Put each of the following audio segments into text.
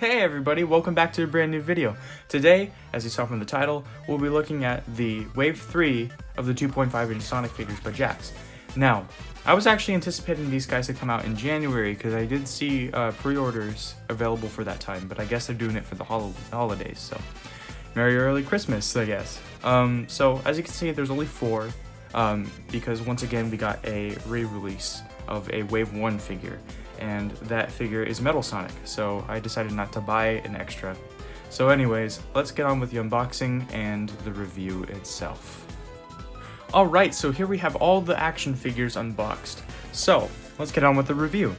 Hey everybody, welcome back to a brand new video. Today, as you saw from the title, we'll be looking at the Wave 3 of the 2.5-inch Sonic figures by Jakks. Now, I was actually anticipating these guys to come out in January because I did see pre-orders available for that time, but I guess they're doing it for the holidays, so Merry Early Christmas, I guess. So, as you can see, there's only 4, because once again we got a re-release of a Wave 1 figure. And that figure is Metal Sonic, so I decided not to buy an extra. So anyways, let's get on with the unboxing and the review itself. Alright, so here we have all the action figures unboxed. So, let's get on with the review.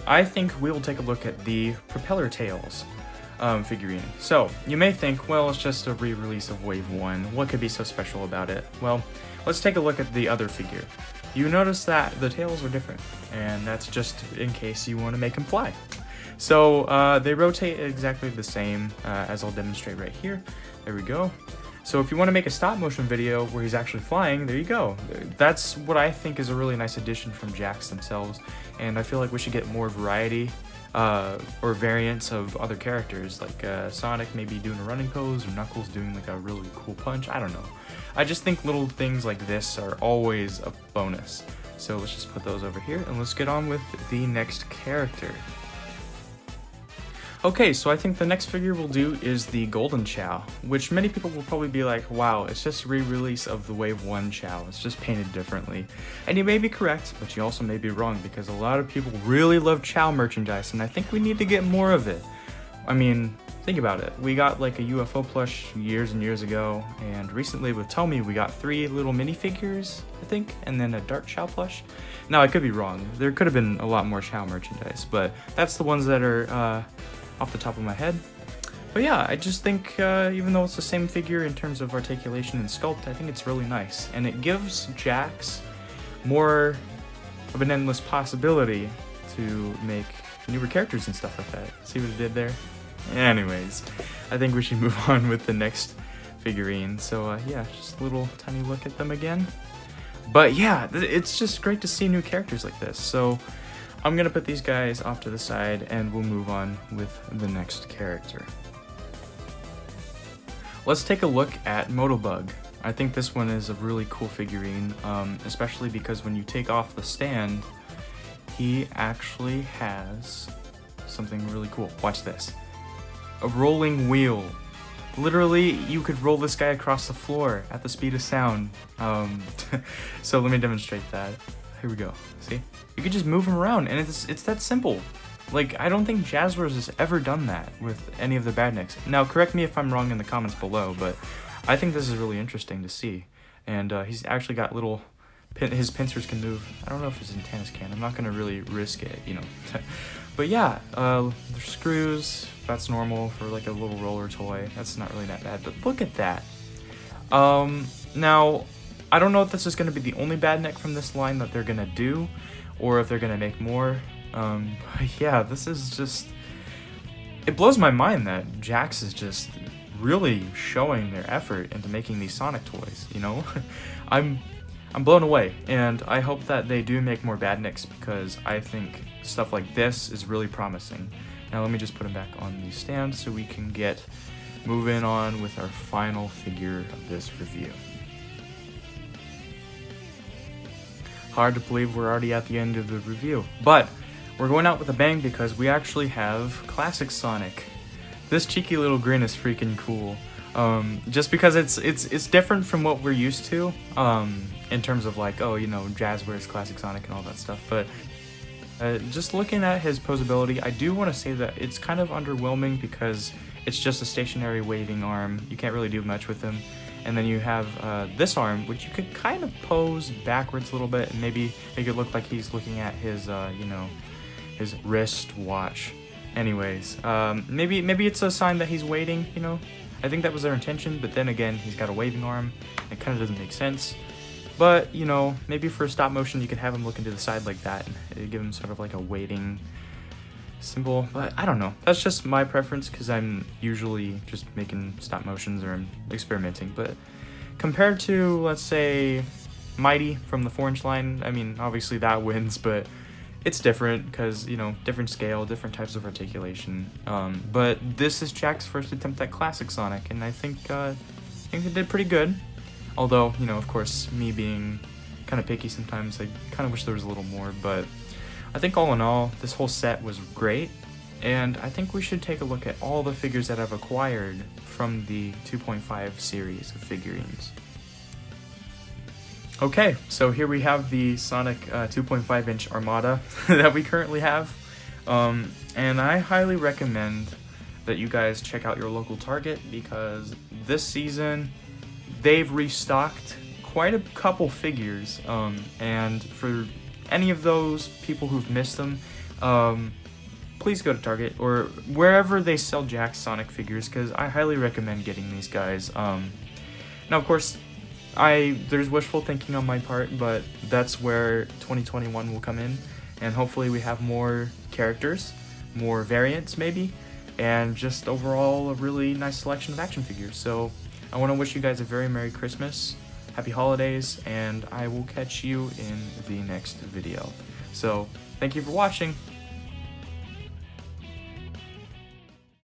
I think we'll take a look at the Propeller Tails figurine. So, you may think, well, it's just a re-release of Wave 1. What could be so special about it? Well, let's take a look at the other figure. You notice that the tails are different, and that's just in case you want to make them fly. So they rotate exactly the same as I'll demonstrate right here. There we go. So if you want to make a stop motion video where he's actually flying, there you go. That's what I think is a really nice addition from Jakks themselves, and I feel like we should get more variety or variants of other characters, like Sonic maybe doing a running pose, or Knuckles doing like a really cool punch. I don't know. I just think little things like this are always a bonus. So let's just put those over here and let's get on with the next character. Okay, so I think the next figure we'll do is the Golden Chao, which many people will probably be like, wow, it's just a re-release of the Wave 1 Chao, it's just painted differently. And you may be correct, but you also may be wrong, because a lot of people really love Chao merchandise, and I think we need to get more of it. I mean, think about it. We got like a UFO plush years and years ago, and recently with Tomy we got 3 little minifigures, I think, and then a Dark Chao plush. Now, I could be wrong. There could have been a lot more Chao merchandise, but that's the ones that are off the top of my head. But yeah, I just think even though it's the same figure in terms of articulation and sculpt, I think it's really nice. And it gives Jakks more of an endless possibility to make newer characters and stuff like that. See what it did there? Anyways, I think we should move on with the next figurine. So yeah, just a little tiny look at them again. But yeah, it's just great to see new characters like this. So I'm gonna put these guys off to the side and we'll move on with the next character. Let's take a look at Motobug. I think this one is a really cool figurine, especially because when you take off the stand, he actually has something really cool. Watch this. A rolling wheel. Literally, you could roll this guy across the floor at the speed of sound. So let me demonstrate that. Here we go. See? You could just move him around, and it's that simple. Like, I don't think Jazzwares has ever done that with any of the badniks. Now, correct me if I'm wrong in the comments below, but I think this is really interesting to see. And he's actually got little... his pincers can move. I don't know if his antennas can. I'm not going to really risk it, you know. But yeah, there's screws. That's normal for like a little roller toy. That's not really that bad. But look at that. Now, I don't know if this is going to be the only badnik from this line that they're going to do, or if they're going to make more. But yeah, this is just... It blows my mind that Jakks is just really showing their effort into making these Sonic toys, you know? I'm blown away, and I hope that they do make more badniks, because I think stuff like this is really promising. Now let me just put him back on the stand so we can get moving on with our final figure of this review. Hard to believe we're already at the end of the review, but we're going out with a bang because we actually have Classic Sonic. This cheeky little grin is freaking cool. Just because it's different from what we're used to, in terms of like, oh, you know, Jazzwares, Classic Sonic and all that stuff, but just looking at his posability, I do want to say that it's kind of underwhelming because it's just a stationary waving arm. You can't really do much with him. And then you have this arm, which you could kind of pose backwards a little bit and maybe make it look like he's looking at his, you know, his wrist watch. Anyways, maybe it's a sign that he's waiting, you know. I think that was their intention, but then again, he's got a waving arm. It kind of doesn't make sense. But, you know, maybe for stop motion, you could have him looking to the side like that and give him sort of like a waiting symbol. But I don't know. That's just my preference because I'm usually just making stop motions or I'm experimenting. But compared to, let's say, Mighty from the 4-inch line, I mean, obviously that wins, but it's different because, you know, different scale, different types of articulation. But this is Jack's first attempt at classic Sonic, and I think it did pretty good. Although, you know, of course, me being kind of picky sometimes, I kind of wish there was a little more. But I think all in all, this whole set was great, and I think we should take a look at all the figures that I've acquired from the 2.5 series of figurines. Okay, so here we have the Sonic 2.5 inch Armada that we currently have, and I highly recommend that you guys check out your local Target, because this season they've restocked quite a couple figures, and for any of those people who've missed them, please go to Target or wherever they sell Jakks Sonic figures, because I highly recommend getting these guys. Now, of course, there's wishful thinking on my part, but that's where 2021 will come in, and hopefully we have more characters, more variants maybe, and just overall a really nice selection of action figures. So I want to wish you guys a very Merry Christmas, Happy Holidays, and I will catch you in the next video. So thank you for watching.